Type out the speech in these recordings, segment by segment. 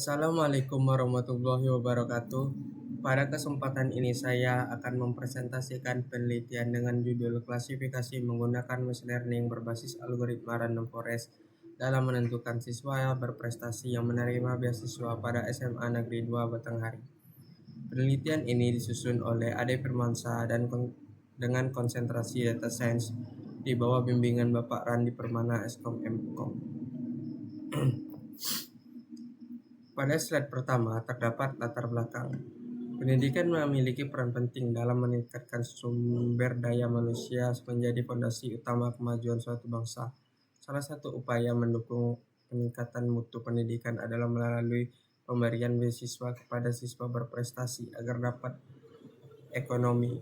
Assalamualaikum warahmatullahi wabarakatuh. Pada kesempatan ini saya akan mempresentasikan penelitian dengan judul klasifikasi menggunakan machine learning berbasis algoritma random forest dalam menentukan siswa berprestasi yang menerima beasiswa pada SMA Negeri 2 Batanghari. Penelitian ini disusun oleh Ade Firmansyah dan dengan konsentrasi data science di bawah bimbingan Bapak Randi Permana Eskom Mkom. Pada slide pertama terdapat latar belakang. Pendidikan memiliki peran penting dalam meningkatkan sumber daya manusia menjadi fondasi utama kemajuan suatu bangsa. Salah satu upaya mendukung peningkatan mutu pendidikan adalah melalui pemberian beasiswa kepada siswa berprestasi agar dapat ekonomi.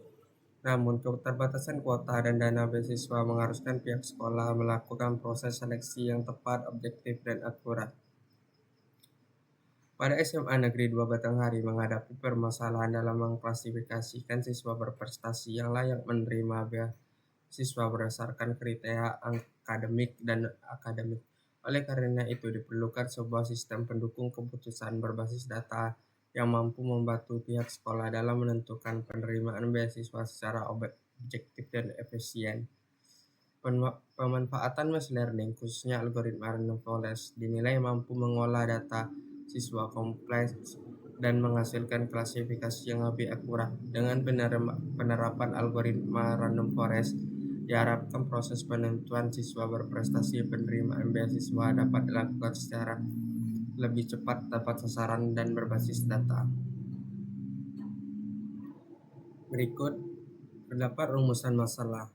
Namun, keterbatasan kuota dan dana beasiswa mengharuskan pihak sekolah melakukan proses seleksi yang tepat, objektif, dan akurat. Pada SMA Negeri 2 Batanghari menghadapi permasalahan dalam mengklasifikasikan siswa berprestasi yang layak menerima beasiswa berdasarkan kriteria akademik dan akademik. Oleh karena itu diperlukan sebuah sistem pendukung keputusan berbasis data yang mampu membantu pihak sekolah dalam menentukan penerimaan beasiswa secara objektif dan efisien. Pemanfaatan machine learning, khususnya algoritma random forest, dinilai mampu mengolah data siswa kompleks dan menghasilkan klasifikasi yang lebih akurat. Dengan penerapan algoritma random forest, diharapkan proses penentuan siswa berprestasi penerimaan beasiswa dapat dilakukan secara lebih cepat, tepat sasaran, dan berbasis data. Berikut terdapat rumusan masalah,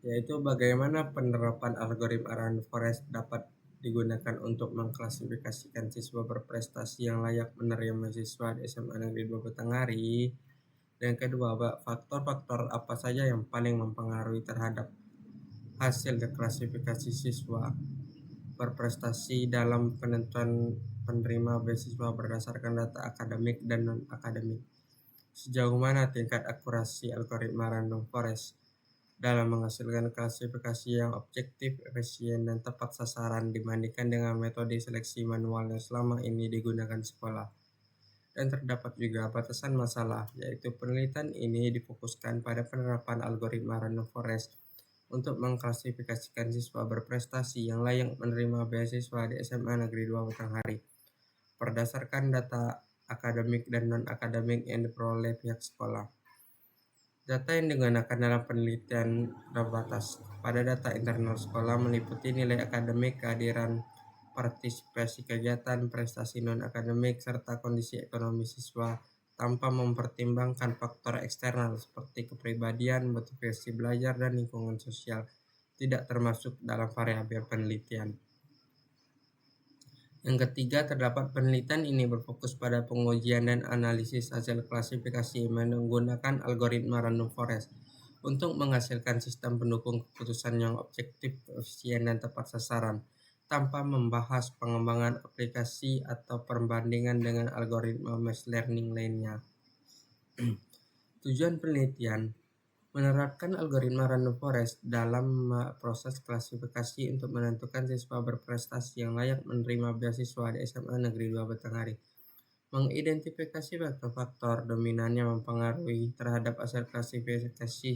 yaitu bagaimana penerapan algoritma random forest dapat digunakan untuk mengklasifikasikan siswa berprestasi yang layak menerima beasiswa di SMA Negeri 2 Batanghari. Dan kedua, faktor-faktor apa saja yang paling mempengaruhi terhadap hasil klasifikasi siswa berprestasi dalam penentuan penerima beasiswa berdasarkan data akademik dan non-akademik. Sejauh mana tingkat akurasi algoritma random forest dalam menghasilkan klasifikasi yang objektif, efisien, dan tepat sasaran dibandingkan dengan metode seleksi manual yang selama ini digunakan sekolah. Dan terdapat juga batasan masalah, yaitu penelitian ini difokuskan pada penerapan algoritma random forest untuk mengklasifikasikan siswa berprestasi yang layak menerima beasiswa di SMA Negeri 2 Batanghari berdasarkan data akademik dan non-akademik yang diperoleh pihak sekolah. Data yang digunakan dalam penelitian terbatas. Pada data internal sekolah meliputi nilai akademik, kehadiran partisipasi kegiatan, prestasi non-akademik, serta kondisi ekonomi siswa tanpa mempertimbangkan faktor eksternal seperti kepribadian, motivasi belajar, dan lingkungan sosial tidak termasuk dalam variabel penelitian. Yang ketiga, terdapat penelitian ini berfokus pada pengujian dan analisis hasil klasifikasi menggunakan algoritma random forest untuk menghasilkan sistem pendukung keputusan yang objektif, efisien, dan tepat sasaran, tanpa membahas pengembangan aplikasi atau perbandingan dengan algoritma machine learning lainnya. Tujuan penelitian menerapkan algoritma random forest dalam proses klasifikasi untuk menentukan siswa berprestasi yang layak menerima beasiswa di SMA Negeri 2 Batanghari. Mengidentifikasi faktor-faktor dominan yang mempengaruhi terhadap hasil klasifikasi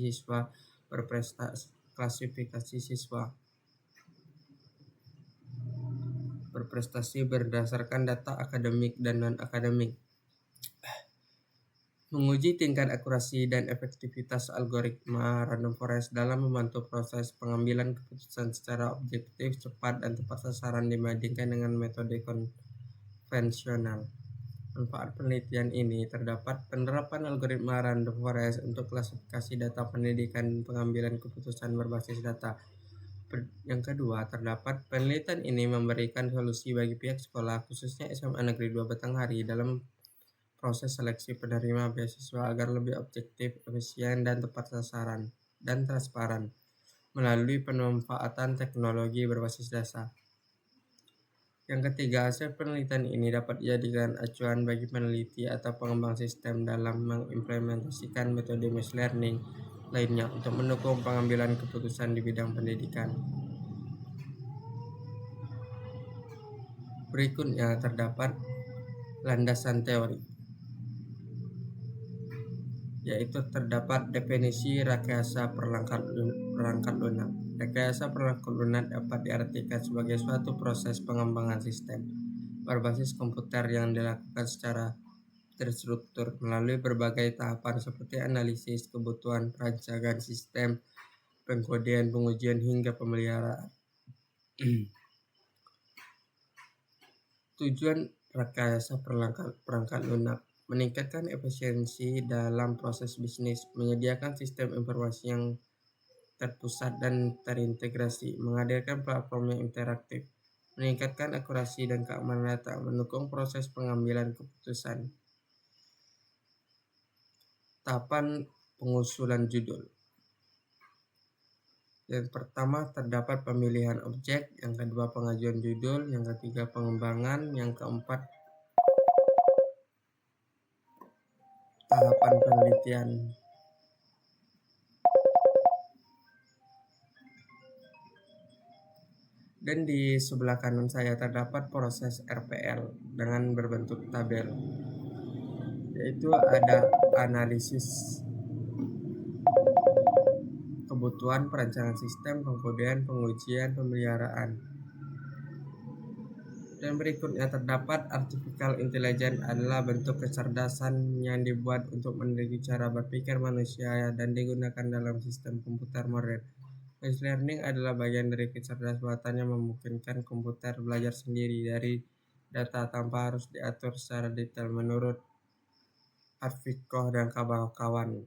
siswa berprestasi berdasarkan data akademik dan non-akademik. Menguji tingkat akurasi dan efektivitas algoritma random forest dalam membantu proses pengambilan keputusan secara objektif, cepat, dan tepat sasaran dibandingkan dengan metode konvensional. Manfaat penelitian ini terdapat penerapan algoritma random forest untuk klasifikasi data pendidikan dan pengambilan keputusan berbasis data. Yang kedua, terdapat penelitian ini memberikan solusi bagi pihak sekolah, khususnya SMA Negeri 2 Batanghari, dalam proses seleksi penerima beasiswa agar lebih objektif, efisien, dan tepat sasaran, dan transparan melalui pemanfaatan teknologi berbasis data. Yang ketiga, hasil penelitian ini dapat dijadikan acuan bagi peneliti atau pengembang sistem dalam mengimplementasikan metode machine learning lainnya untuk mendukung pengambilan keputusan di bidang pendidikan. Berikutnya terdapat Landasan teori, yaitu terdapat definisi rekayasa perangkat lunak. Rekayasa perangkat lunak dapat diartikan sebagai suatu proses pengembangan sistem berbasis komputer yang dilakukan secara terstruktur melalui berbagai tahapan seperti analisis kebutuhan, perancangan sistem, pengkodean, pengujian, hingga pemeliharaan. Tujuan rekayasa perangkat lunak: meningkatkan efisiensi dalam proses bisnis, menyediakan sistem informasi yang terpusat dan terintegrasi, menghadirkan platform yang interaktif, meningkatkan akurasi dan keamanan data, mendukung proses pengambilan keputusan. Tahapan pengusulan judul. Yang pertama terdapat pemilihan objek, yang kedua pengajuan judul, yang ketiga pengembangan, yang keempat tahapan penelitian. Dan di sebelah kanan saya terdapat proses RPL dengan berbentuk tabel, yaitu ada analisis kebutuhan, perancangan sistem, pengkodean, pengujian, pemeliharaan. Dan berikutnya terdapat artificial intelligence adalah bentuk kecerdasan yang dibuat untuk meniru cara berpikir manusia dan digunakan dalam sistem komputer modern. Machine learning adalah bagian dari kecerdasan buatan yang memungkinkan komputer belajar sendiri dari data tanpa harus diatur secara detail menurut Arvikoh dan kawan-kawan.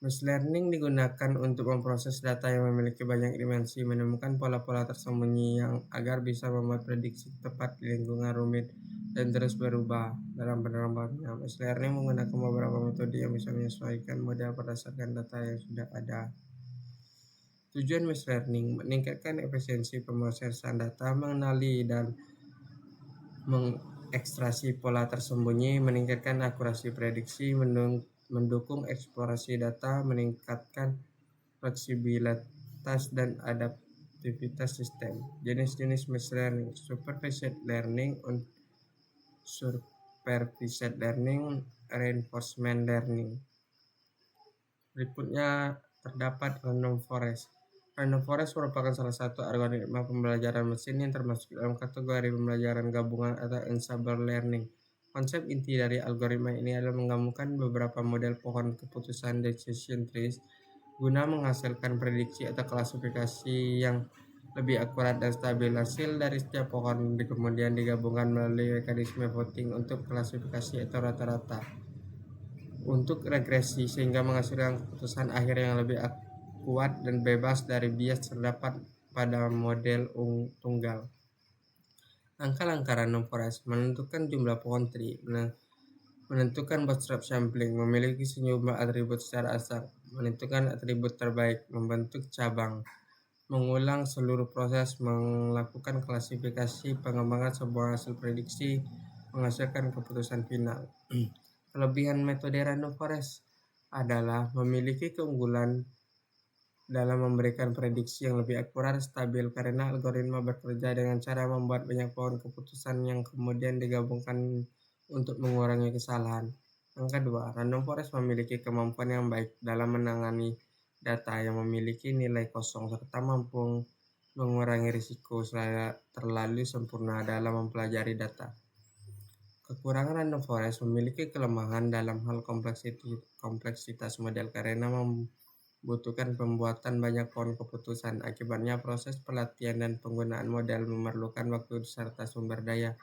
Machine learning digunakan untuk memproses data yang memiliki banyak dimensi, menemukan pola-pola tersembunyi yang agar bisa membuat prediksi tepat di lingkungan rumit dan terus berubah dalam penerapannya. Machine learning menggunakan beberapa metode yang bisa menyesuaikan model berdasarkan data yang sudah ada. Tujuan machine learning: meningkatkan efisiensi pemrosesan data, mengenali dan mengekstraksi pola tersembunyi, meningkatkan akurasi prediksi, mendukung eksplorasi data, meningkatkan fleksibilitas dan adaptivitas sistem. Jenis-jenis machine learning: supervised learning, unsupervised learning, reinforcement learning. Berikutnya terdapat random forest. Random forest merupakan salah satu algoritma pembelajaran mesin yang termasuk dalam kategori pembelajaran gabungan atau ensemble learning. Konsep inti dari algoritma ini adalah menggabungkan beberapa model pohon keputusan decision trees guna menghasilkan prediksi atau klasifikasi yang lebih akurat dan stabil. Hasil dari setiap pohon kemudian digabungkan melalui mekanisme voting untuk klasifikasi atau rata-rata untuk regresi sehingga menghasilkan keputusan akhir yang lebih kuat dan bebas dari bias terdapat pada model tunggal. Langkah-langkah random forest: menentukan jumlah pohon tree, menentukan bootstrap sampling, memiliki sejumlah atribut secara asal, menentukan atribut terbaik, membentuk cabang, mengulang seluruh proses, melakukan klasifikasi, pengembangan sebuah hasil prediksi, menghasilkan keputusan final. Kelebihan metode random forest adalah memiliki keunggulan dalam memberikan prediksi yang lebih akurat, stabil, karena algoritma bekerja dengan cara membuat banyak pohon keputusan yang kemudian digabungkan untuk mengurangi kesalahan. Yang kedua, random forest memiliki kemampuan yang baik dalam menangani data yang memiliki nilai kosong serta mampu mengurangi risiko terlalu sempurna dalam mempelajari data. Kekurangan random forest memiliki kelemahan dalam hal kompleksitas model karena membutuhkan pembuatan banyak pohon keputusan. Akibatnya proses pelatihan dan penggunaan model memerlukan waktu serta sumber daya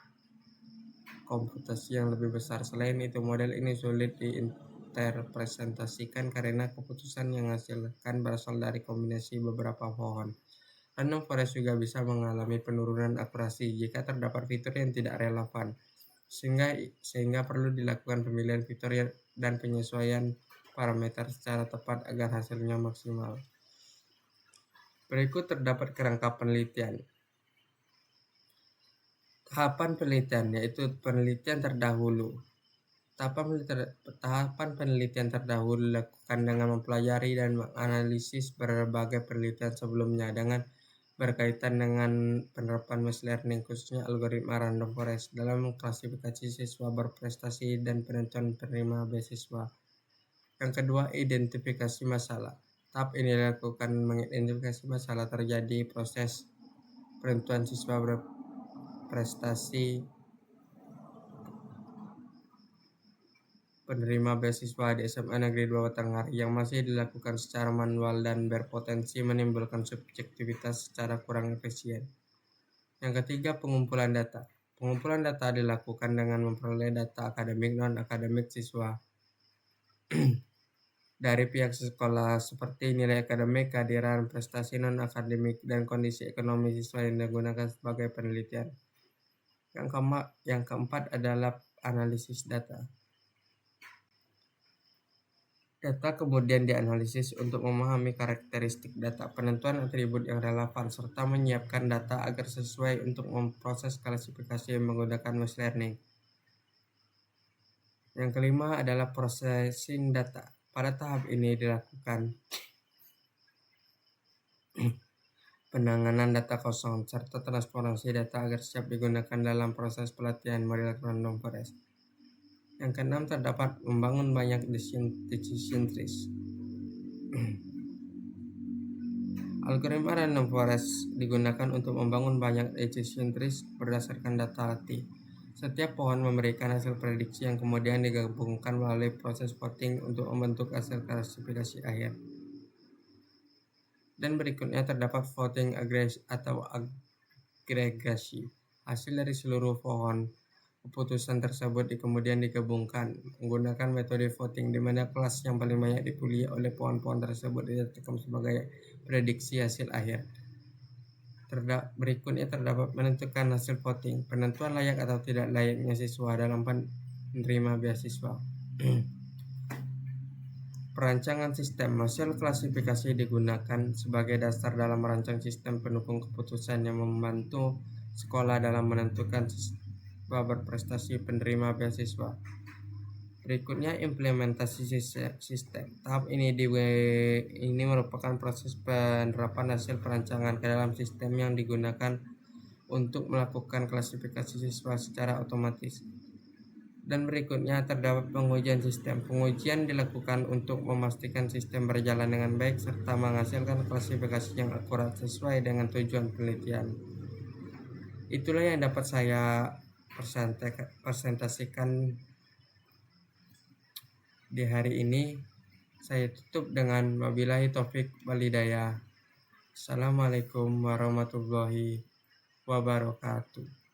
komputasi yang lebih besar. Selain itu, model ini sulit diinterpretasikan karena keputusan yang dihasilkan berasal dari kombinasi beberapa pohon. Random forest juga bisa mengalami penurunan akurasi jika terdapat fitur yang tidak relevan, sehingga perlu dilakukan pemilihan fitur dan penyesuaian parameter secara tepat agar hasilnya maksimal. Berikut terdapat kerangka penelitian. Tahapan penelitian, yaitu penelitian terdahulu. Tahapan penelitian terdahulu dilakukan dengan mempelajari dan menganalisis berbagai penelitian sebelumnya dengan berkaitan dengan penerapan machine learning, khususnya algoritma random forest, dalam klasifikasi siswa berprestasi dan penentuan penerima beasiswa. Yang kedua, identifikasi masalah. Tahap ini dilakukan mengidentifikasi masalah terjadi proses penentuan siswa berprestasi penerima beasiswa di SMA Negeri 2 Batanghar yang masih dilakukan secara manual dan berpotensi menimbulkan subjektivitas secara kurang efisien. Yang ketiga, pengumpulan data. Pengumpulan data dilakukan dengan memperoleh data akademik non-akademik siswa dari pihak sekolah seperti nilai akademik, kehadiran prestasi non-akademik, dan kondisi ekonomi siswa yang digunakan sebagai penelitian. Yang keempat adalah analisis data. Data kemudian dianalisis untuk memahami karakteristik data, penentuan atribut yang relevan, serta menyiapkan data agar sesuai untuk memproses klasifikasi menggunakan machine learning. Yang kelima adalah processing data. Pada tahap ini dilakukan penanganan data kosong serta transformasi data agar siap digunakan dalam proses pelatihan model random forest. Yang keenam, terdapat membangun banyak decision trees. Algoritma random forest digunakan untuk membangun banyak decision trees berdasarkan data latih. Setiap pohon memberikan hasil prediksi yang kemudian digabungkan melalui proses voting untuk membentuk hasil klasifikasi akhir. Dan berikutnya terdapat voting agregasi. Hasil dari seluruh pohon keputusan tersebut kemudian digabungkan menggunakan metode voting, di mana kelas yang paling banyak dipilih oleh pohon-pohon tersebut ditetapkan sebagai prediksi hasil akhir. Berikutnya terdapat menentukan hasil voting, penentuan layak atau tidak layaknya siswa dalam penerima beasiswa. Perancangan sistem. Hasil klasifikasi digunakan sebagai dasar dalam merancang sistem pendukung keputusan yang membantu sekolah dalam menentukan siswa berprestasi penerima beasiswa. Berikutnya, implementasi sistem. Tahap ini merupakan proses penerapan hasil perancangan ke dalam sistem yang digunakan untuk melakukan klasifikasi siswa secara otomatis. Dan berikutnya terdapat pengujian sistem. Pengujian dilakukan untuk memastikan sistem berjalan dengan baik serta menghasilkan klasifikasi yang akurat sesuai dengan tujuan penelitian. Itulah yang dapat saya presentasikan di hari ini. Saya tutup dengan wabillahi taufik wal hidayah. Assalamualaikum warahmatullahi wabarakatuh.